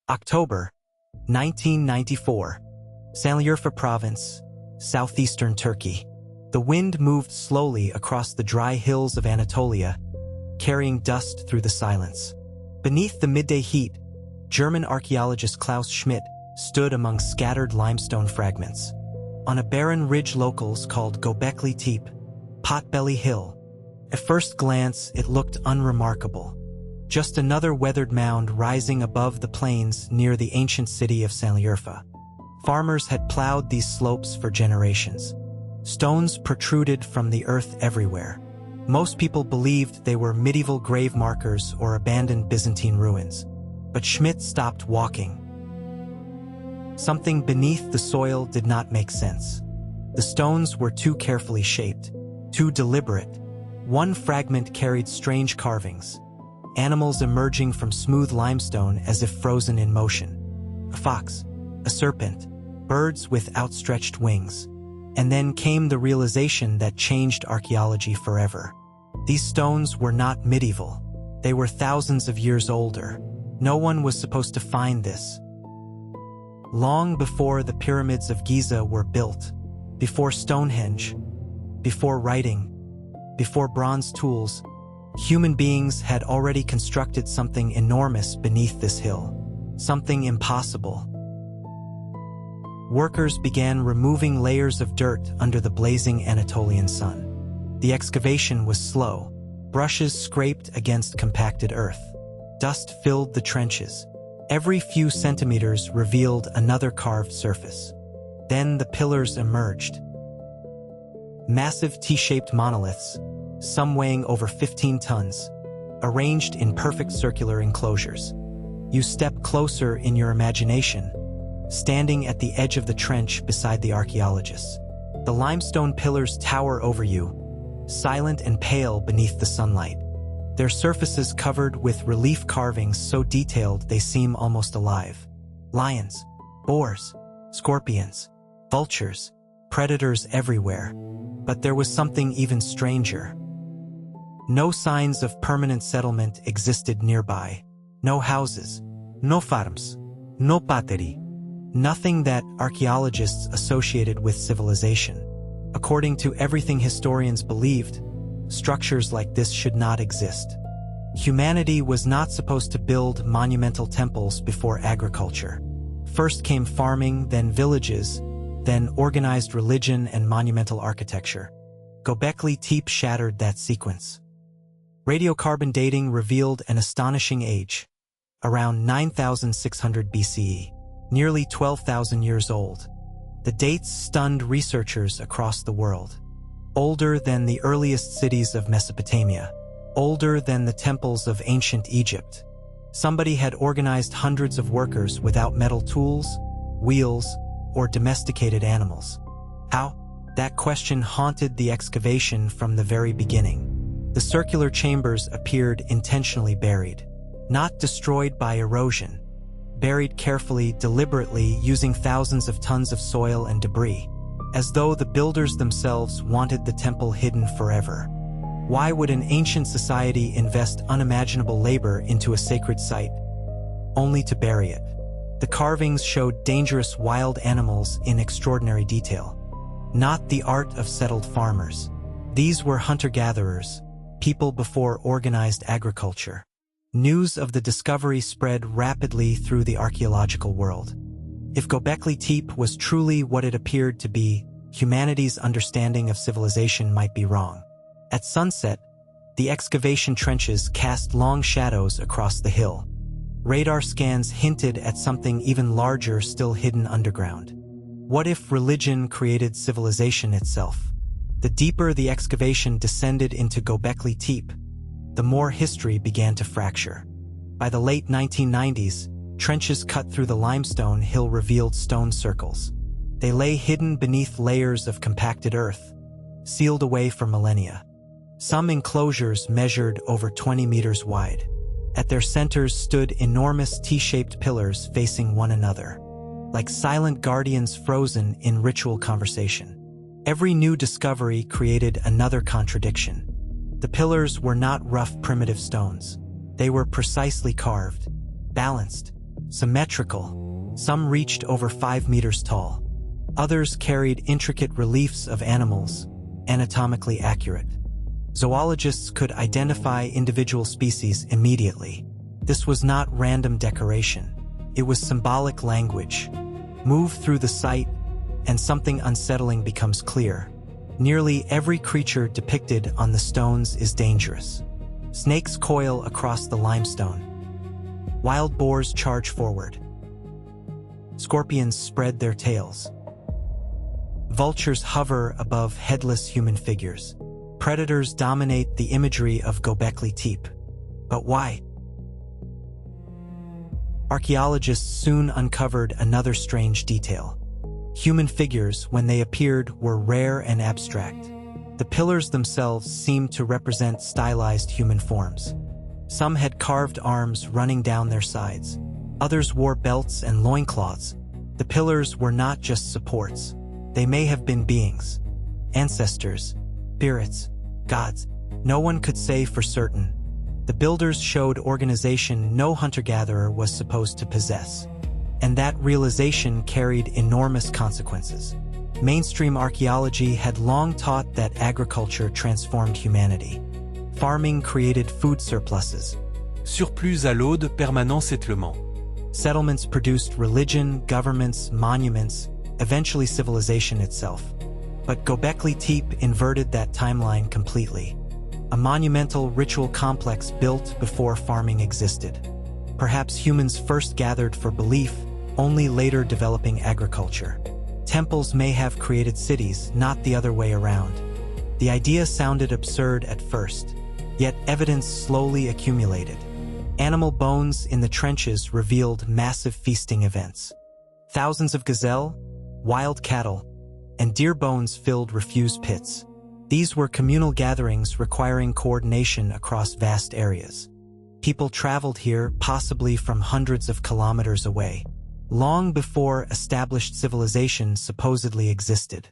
October 1994. Sanliurfa Province, southeastern Turkey. The wind moved slowly across the dry hills of Anatolia, carrying dust through the silence. Beneath the midday heat, German archaeologist Klaus Schmidt stood among scattered limestone fragments. On a barren ridge locals called Göbekli Tepe, Potbelly Hill, at first glance it looked unremarkable. Just another weathered mound rising above the plains near the ancient city of Sanliurfa. Farmers had plowed these slopes for generations. Stones protruded from the earth everywhere. Most people believed they were medieval grave markers or abandoned Byzantine ruins. But Schmidt stopped walking. Something beneath the soil did not make sense. The stones were too carefully shaped, too deliberate. One fragment carried strange carvings, animals emerging from smooth limestone as if frozen in motion. A fox, a serpent, birds with outstretched wings. And then came the realization that changed archaeology forever. These stones were not medieval. They were thousands of years older. No one was supposed to find this. Long before the pyramids of Giza were built, before Stonehenge, before writing, before bronze tools, human beings had already constructed something enormous beneath this hill, something impossible. Workers began removing layers of dirt under the blazing Anatolian sun. The excavation was slow. Brushes scraped against compacted earth. Dust filled the trenches. Every few centimeters revealed another carved surface. Then the pillars emerged. Massive T-shaped monoliths, some weighing over 15 tons, arranged in perfect circular enclosures. You step closer in your imagination, standing at the edge of the trench beside the archaeologists. The limestone pillars tower over you, silent and pale beneath the sunlight. Their surfaces covered with relief carvings so detailed they seem almost alive. Lions, boars, scorpions, vultures, predators everywhere. But there was something even stranger. No signs of permanent settlement existed nearby. No houses, no farms, no pateri. Nothing that archaeologists associated with civilization. According to everything historians believed, structures like this should not exist. Humanity was not supposed to build monumental temples before agriculture. First came farming, then villages, then organized religion and monumental architecture. Göbekli Tepe shattered that sequence. Radiocarbon dating revealed an astonishing age, around 9,600 BCE. Nearly 12,000 years old. The dates stunned researchers across the world. Older than the earliest cities of Mesopotamia. Older than the temples of ancient Egypt. Somebody had organized hundreds of workers without metal tools, wheels, or domesticated animals. How? That question haunted the excavation from the very beginning. The circular chambers appeared intentionally buried, not destroyed by erosion. Buried carefully, deliberately, using thousands of tons of soil and debris, as though the builders themselves wanted the temple hidden forever. Why would an ancient society invest unimaginable labor into a sacred site, only to bury it? The carvings showed dangerous wild animals in extraordinary detail, not the art of settled farmers. These were hunter-gatherers, people before organized agriculture. News of the discovery spread rapidly through the archaeological world. If Göbekli Tepe was truly what it appeared to be, humanity's understanding of civilization might be wrong. At sunset, the excavation trenches cast long shadows across the hill. Radar scans hinted at something even larger still hidden underground. What if religion created civilization itself? The deeper the excavation descended into Göbekli Tepe, the more history began to fracture. By the late 1990s, trenches cut through the limestone hill revealed stone circles. They lay hidden beneath layers of compacted earth, sealed away for millennia. Some enclosures measured over 20 meters wide. At their centers stood enormous T-shaped pillars facing one another, like silent guardians frozen in ritual conversation. Every new discovery created another contradiction. The pillars were not rough primitive stones. They were precisely carved, balanced, symmetrical. Some reached over 5 meters tall. Others carried intricate reliefs of animals, anatomically accurate. Zoologists could identify individual species immediately. This was not random decoration. It was symbolic language. Move through the site, and something unsettling becomes clear. Nearly every creature depicted on the stones is dangerous. Snakes coil across the limestone. Wild boars charge forward. Scorpions spread their tails. Vultures hover above headless human figures. Predators dominate the imagery of Göbekli Tepe. But why? Archaeologists soon uncovered another strange detail. Human figures, when they appeared, were rare and abstract. The pillars themselves seemed to represent stylized human forms. Some had carved arms running down their sides. Others wore belts and loincloths. The pillars were not just supports. They may have been beings. Ancestors, spirits, gods. No one could say for certain. The builders showed organization no hunter-gatherer was supposed to possess. And that realization carried enormous consequences. Mainstream archaeology had long taught that agriculture transformed humanity. Farming created food surpluses. Surplus à l'ode, permanence étlement. Settlements produced religion, governments, monuments, eventually civilization itself. But Göbekli Tepe inverted that timeline completely. A monumental ritual complex built before farming existed. Perhaps humans first gathered for belief, only later developing agriculture. Temples may have created cities, not the other way around. The idea sounded absurd at first, yet evidence slowly accumulated. Animal bones in the trenches revealed massive feasting events. Thousands of gazelle, wild cattle, and deer bones filled refuse pits. These were communal gatherings requiring coordination across vast areas. People traveled here, possibly from hundreds of kilometers away, long before established civilization supposedly existed.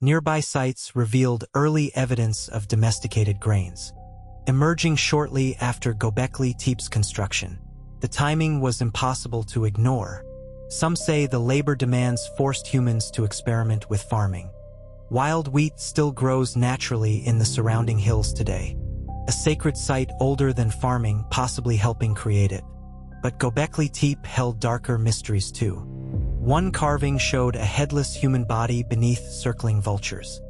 Nearby sites revealed early evidence of domesticated grains. Emerging shortly after Göbekli Tepe's construction, the timing was impossible to ignore. Some say the labor demands forced humans to experiment with farming. Wild wheat still grows naturally in the surrounding hills today. A sacred site older than farming, possibly helping create it. But Göbekli Tepe held darker mysteries too. One carving showed a headless human body beneath circling vultures.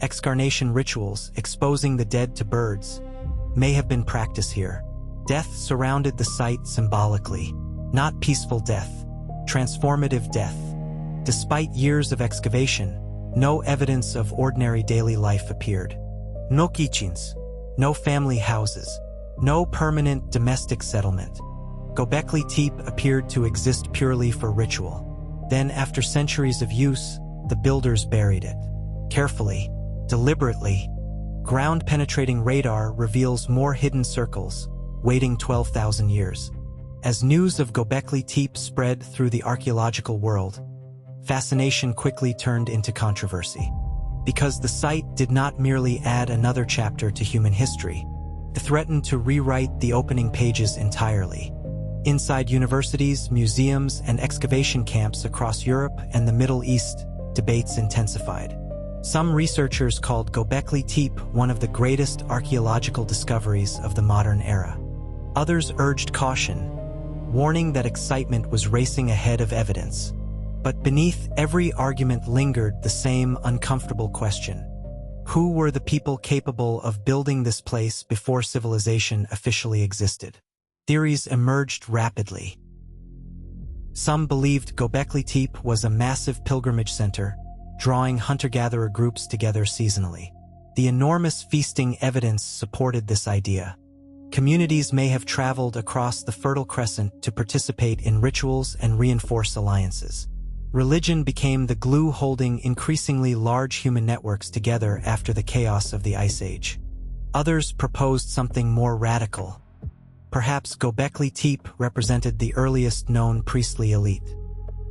Excarnation rituals, exposing the dead to birds, may have been practiced here. Death surrounded the site symbolically. Not peaceful death, transformative death. Despite years of excavation, no evidence of ordinary daily life appeared. No kitchens, no family houses, no permanent domestic settlement. Göbekli Tepe appeared to exist purely for ritual. Then, after centuries of use, the builders buried it. Carefully, deliberately, ground-penetrating radar reveals more hidden circles, waiting 12,000 years. As news of Göbekli Tepe spread through the archaeological world, fascination quickly turned into controversy. Because the site did not merely add another chapter to human history, it threatened to rewrite the opening pages entirely. Inside universities, museums, and excavation camps across Europe and the Middle East, debates intensified. Some researchers called Göbekli Tepe one of the greatest archaeological discoveries of the modern era. Others urged caution, warning that excitement was racing ahead of evidence. But beneath every argument lingered the same uncomfortable question. Who were the people capable of building this place before civilization officially existed? Theories emerged rapidly. Some believed Göbekli Tepe was a massive pilgrimage center, drawing hunter-gatherer groups together seasonally. The enormous feasting evidence supported this idea. Communities may have traveled across the Fertile Crescent to participate in rituals and reinforce alliances. Religion became the glue holding increasingly large human networks together after the chaos of the Ice Age. Others proposed something more radical. Perhaps Göbekli Tepe represented the earliest known priestly elite,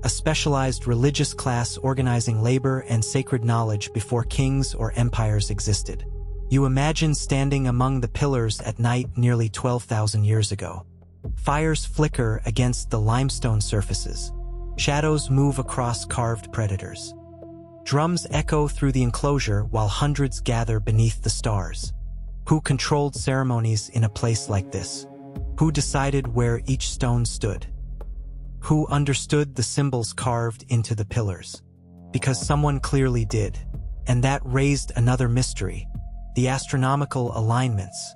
a specialized religious class organizing labor and sacred knowledge before kings or empires existed. You imagine standing among the pillars at night nearly 12,000 years ago. Fires flicker against the limestone surfaces. Shadows move across carved predators. Drums echo through the enclosure while hundreds gather beneath the stars. Who controlled ceremonies in a place like this? Who decided where each stone stood? Who understood the symbols carved into the pillars? Because someone clearly did. And that raised another mystery: the astronomical alignments.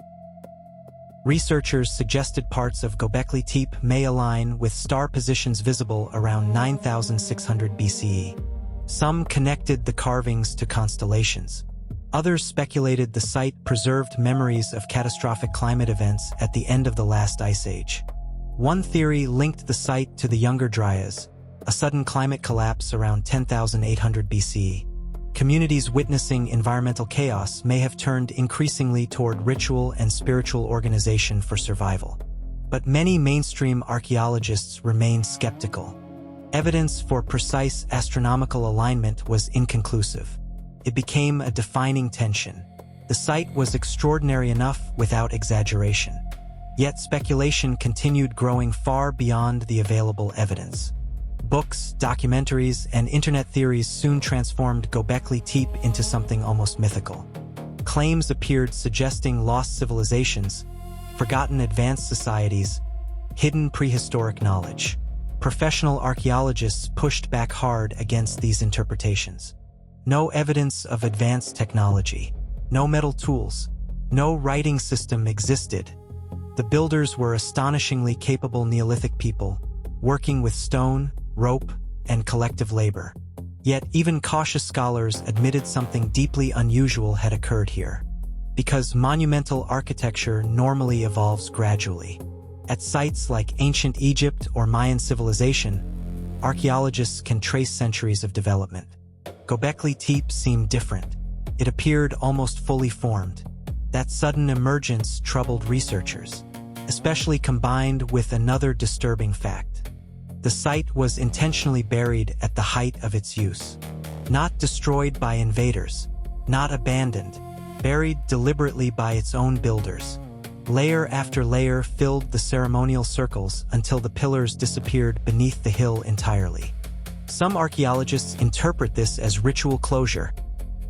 Researchers suggested parts of Göbekli Tepe may align with star positions visible around 9,600 BCE. Some connected the carvings to constellations. Others speculated the site preserved memories of catastrophic climate events at the end of the last ice age. One theory linked the site to the Younger Dryas, a sudden climate collapse around 10,800 BCE. Communities witnessing environmental chaos may have turned increasingly toward ritual and spiritual organization for survival. But many mainstream archaeologists remain skeptical. Evidence for precise astronomical alignment was inconclusive. It became a defining tension. The site was extraordinary enough without exaggeration. Yet speculation continued growing far beyond the available evidence. Books, documentaries, and internet theories soon transformed Göbekli Tepe into something almost mythical. Claims appeared suggesting lost civilizations, forgotten advanced societies, hidden prehistoric knowledge. Professional archaeologists pushed back hard against these interpretations. No evidence of advanced technology, no metal tools, no writing system existed. The builders were astonishingly capable Neolithic people, working with stone, rope, and collective labor. Yet even cautious scholars admitted something deeply unusual had occurred here. Because monumental architecture normally evolves gradually. At sites like ancient Egypt or Mayan civilization, archaeologists can trace centuries of development. Göbekli Tepe seemed different. It appeared almost fully formed. That sudden emergence troubled researchers, especially combined with another disturbing fact. The site was intentionally buried at the height of its use. Not destroyed by invaders, not abandoned, buried deliberately by its own builders. Layer after layer filled the ceremonial circles until the pillars disappeared beneath the hill entirely. Some archaeologists interpret this as ritual closure,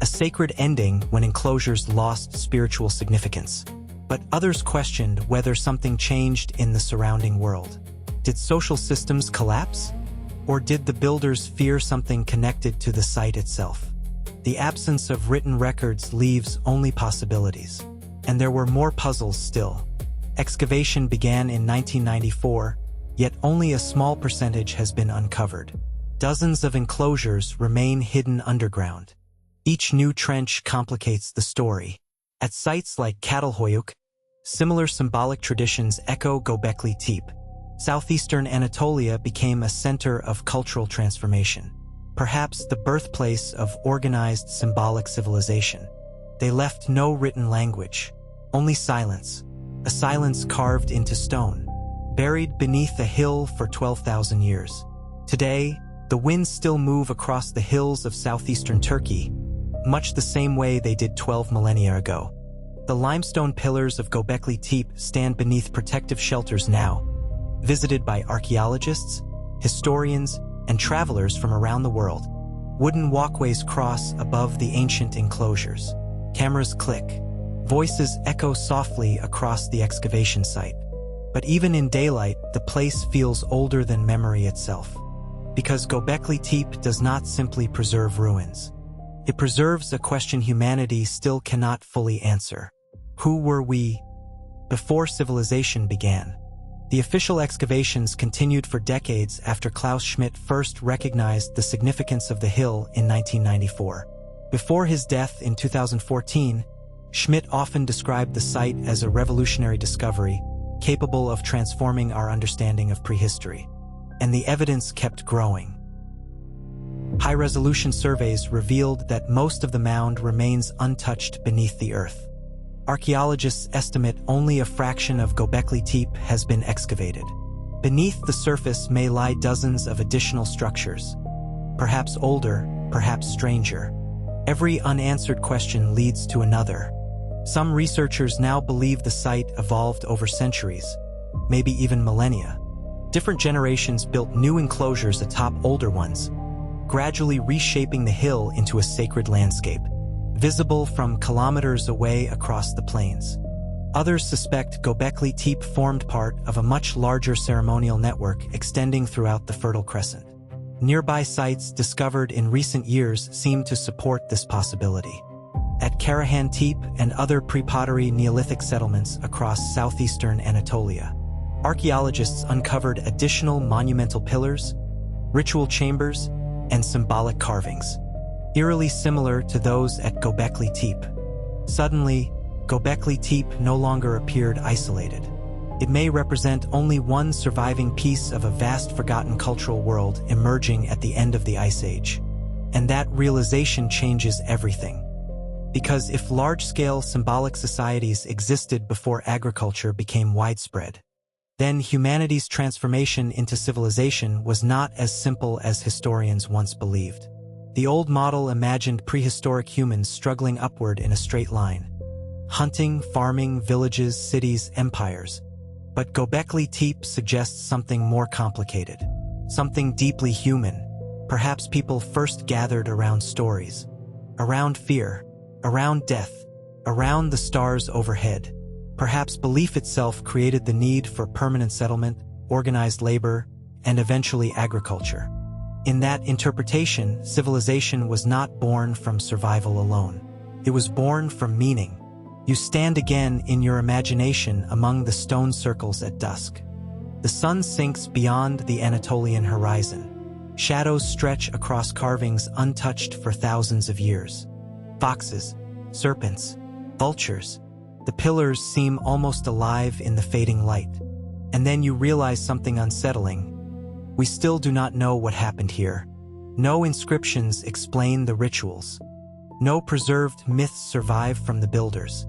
a sacred ending when enclosures lost spiritual significance. But others questioned whether something changed in the surrounding world. Did social systems collapse? Or did the builders fear something connected to the site itself? The absence of written records leaves only possibilities. And there were more puzzles still. Excavation began in 1994, yet only a small percentage has been uncovered. Dozens of enclosures remain hidden underground. Each new trench complicates the story. At sites like Çatalhöyük, similar symbolic traditions echo Göbekli Tepe. Southeastern Anatolia became a center of cultural transformation, perhaps the birthplace of organized symbolic civilization. They left no written language, only silence, a silence carved into stone, buried beneath a hill for 12,000 years. Today, the winds still move across the hills of southeastern Turkey, much the same way they did 12 millennia ago. The limestone pillars of Göbekli Tepe stand beneath protective shelters now, visited by archaeologists, historians, and travelers from around the world. Wooden walkways cross above the ancient enclosures. Cameras click. Voices echo softly across the excavation site. But even in daylight, the place feels older than memory itself. Because Göbekli Tepe does not simply preserve ruins. It preserves a question humanity still cannot fully answer. Who were we before civilization began? The official excavations continued for decades after Klaus Schmidt first recognized the significance of the hill in 1994. Before his death in 2014, Schmidt often described the site as a revolutionary discovery, capable of transforming our understanding of prehistory. And the evidence kept growing. High-resolution surveys revealed that most of the mound remains untouched beneath the earth. Archaeologists estimate only a fraction of Göbekli Tepe has been excavated. Beneath the surface may lie dozens of additional structures, perhaps older, perhaps stranger. Every unanswered question leads to another. Some researchers now believe the site evolved over centuries, maybe even millennia. Different generations built new enclosures atop older ones, gradually reshaping the hill into a sacred landscape, visible from kilometers away across the plains. Others suspect Göbekli Tepe formed part of a much larger ceremonial network extending throughout the Fertile Crescent. Nearby sites discovered in recent years seem to support this possibility. At Karahan Tepe and other pre-pottery Neolithic settlements across southeastern Anatolia, archaeologists uncovered additional monumental pillars, ritual chambers, and symbolic carvings, eerily similar to those at Göbekli Tepe. Suddenly, Göbekli Tepe no longer appeared isolated. It may represent only one surviving piece of a vast forgotten cultural world emerging at the end of the Ice Age. And that realization changes everything. Because if large-scale symbolic societies existed before agriculture became widespread, then humanity's transformation into civilization was not as simple as historians once believed. The old model imagined prehistoric humans struggling upward in a straight line. Hunting, farming, villages, cities, empires. But Göbekli Tepe suggests something more complicated, something deeply human. Perhaps people first gathered around stories, around fear, around death, around the stars overhead. Perhaps belief itself created the need for permanent settlement, organized labor, and eventually agriculture. In that interpretation, civilization was not born from survival alone. It was born from meaning. You stand again in your imagination among the stone circles at dusk. The sun sinks beyond the Anatolian horizon. Shadows stretch across carvings untouched for thousands of years. Foxes, serpents, vultures. The pillars seem almost alive in the fading light. And then you realize something unsettling. We still do not know what happened here. No inscriptions explain the rituals. No preserved myths survive from the builders.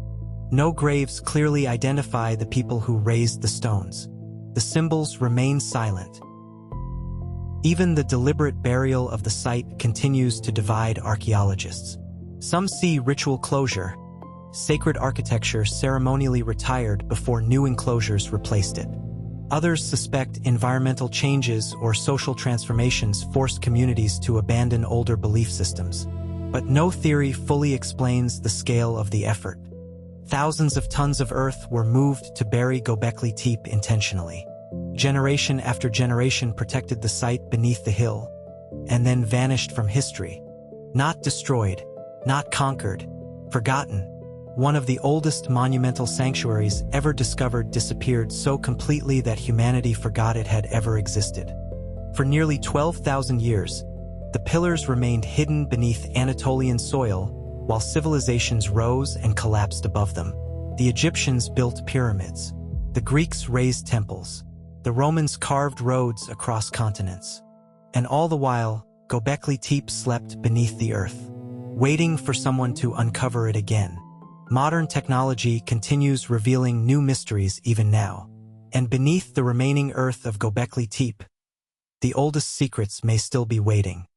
No graves clearly identify the people who raised the stones. The symbols remain silent. Even the deliberate burial of the site continues to divide archaeologists. Some see ritual closure, sacred architecture ceremonially retired before new enclosures replaced it. Others suspect environmental changes or social transformations forced communities to abandon older belief systems. But no theory fully explains the scale of the effort. Thousands of tons of earth were moved to bury Göbekli Tepe intentionally. Generation after generation protected the site beneath the hill, and then vanished from history. Not destroyed, not conquered, forgotten. One of the oldest monumental sanctuaries ever discovered disappeared so completely that humanity forgot it had ever existed. For nearly 12,000 years, the pillars remained hidden beneath Anatolian soil while civilizations rose and collapsed above them. The Egyptians built pyramids. The Greeks raised temples. The Romans carved roads across continents. And all the while, Göbekli Tepe slept beneath the earth, waiting for someone to uncover it again. Modern technology continues revealing new mysteries even now. And beneath the remaining earth of Göbekli Tepe, the oldest secrets may still be waiting.